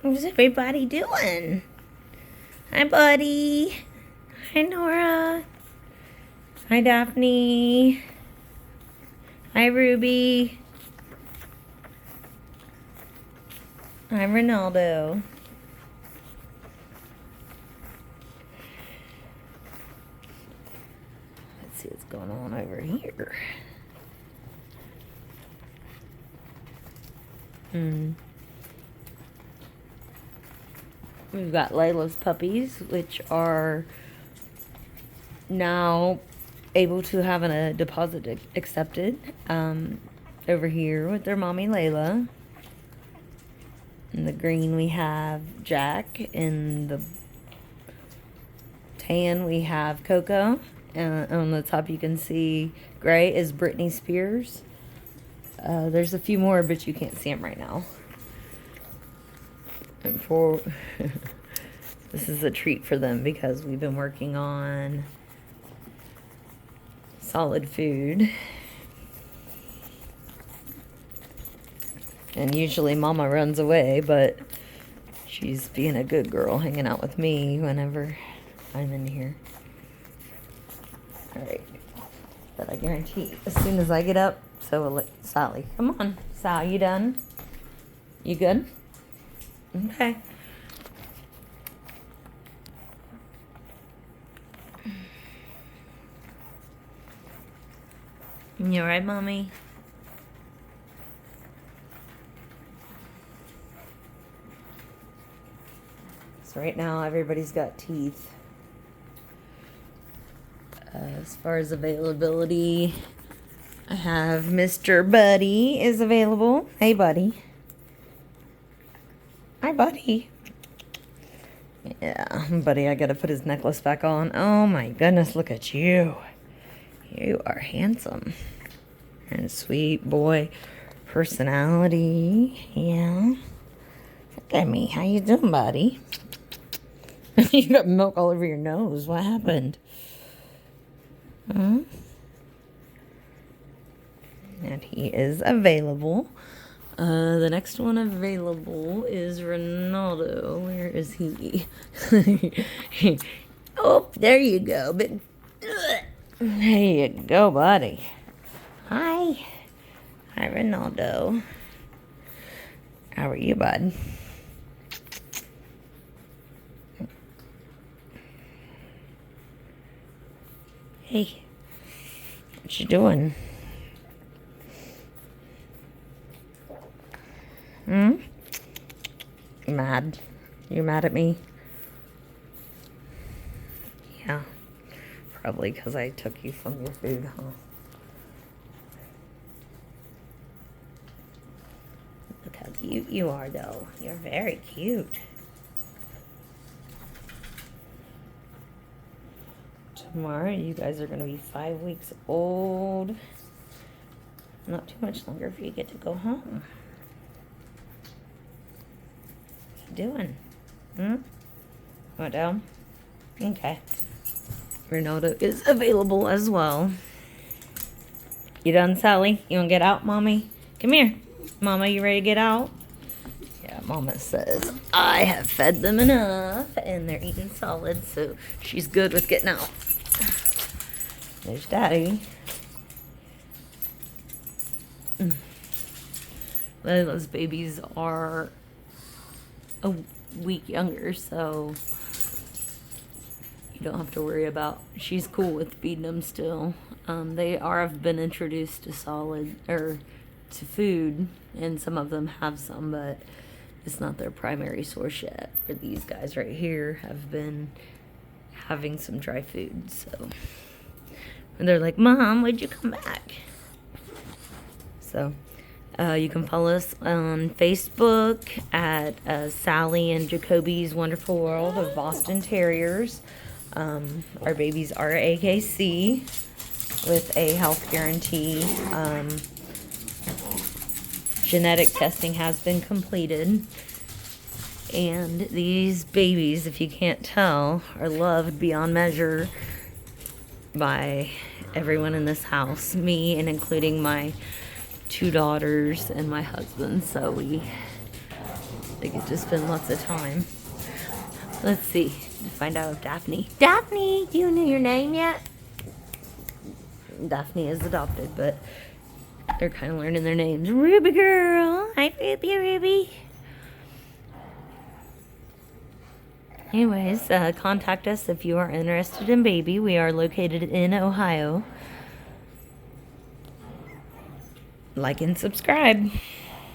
How's everybody doing? Hi, buddy. Hi, Nora. Hi, Daphne. Hi, Ruby. Hi, Ronaldo. Let's see what's going on over here. We've got Layla's puppies, which are now able to have a deposit accepted over here with their mommy Layla. In the green we have Jack. In the tan we have Coco. On the top you can see gray is Britney Spears. There's a few more, but you can't see them right now. And for this is a treat for them because we've been working on solid food. And usually Mama runs away, but she's being a good girl, hanging out with me whenever I'm in here. Alright. But I guarantee, as soon as I get up, so will Sally. Come on, Sal, you done? You good? Okay. You alright, Mommy? So right now everybody's got teeth. As far as availability, I have Mr. Buddy is available. Hey, Buddy. Hi, Buddy. Yeah, Buddy, I gotta put his necklace back on. Oh my goodness, look at you. You are handsome. And sweet boy personality. Yeah. Look at me. How you doing, Buddy? You got milk all over your nose. What happened? Huh? And he is available. The next one available is Ronaldo. Where is he? Oh, there you go. But there you go, buddy. Hi. Hi, Ronaldo. How are you, bud? Hey. What you doing? You mad? You mad at me? Yeah. Probably because I took you from your food, huh? Look how cute you are, though. You're very cute. Tomorrow, you guys are going to be 5 weeks old. Not too much longer if you get to go home. What you doing? What down? Okay. Ronaldo is available as well. You done, Sally? You want to get out, Mommy? Come here. Mama, you ready to get out? Yeah, Mama says, I have fed them enough, and they're eating solid, so she's good with getting out. There's Daddy. Those babies are a week younger, so you don't have to worry about. She's cool with feeding them still. They have been introduced to solid or to food, and some of them have some, but it's not their primary source yet. For these guys right here have been having some dry food, so. And they're like, Mom, why'd you come back? So, you can follow us on Facebook at Sally and Jacoby's Wonderful World of Boston Terriers. Our babies are AKC with a health guarantee. Genetic testing has been completed. And these babies, if you can't tell, are loved beyond measure by everyone in this house, me and including my 2 daughters and my husband. So we They get to spend lots of time. Let's see. To find out if Daphne, do you know your name yet? Daphne is adopted, but they're kind of learning their names. Ruby girl. Hi, Ruby. Anyways, contact us if you are interested in baby. We are located in Ohio. Like and subscribe.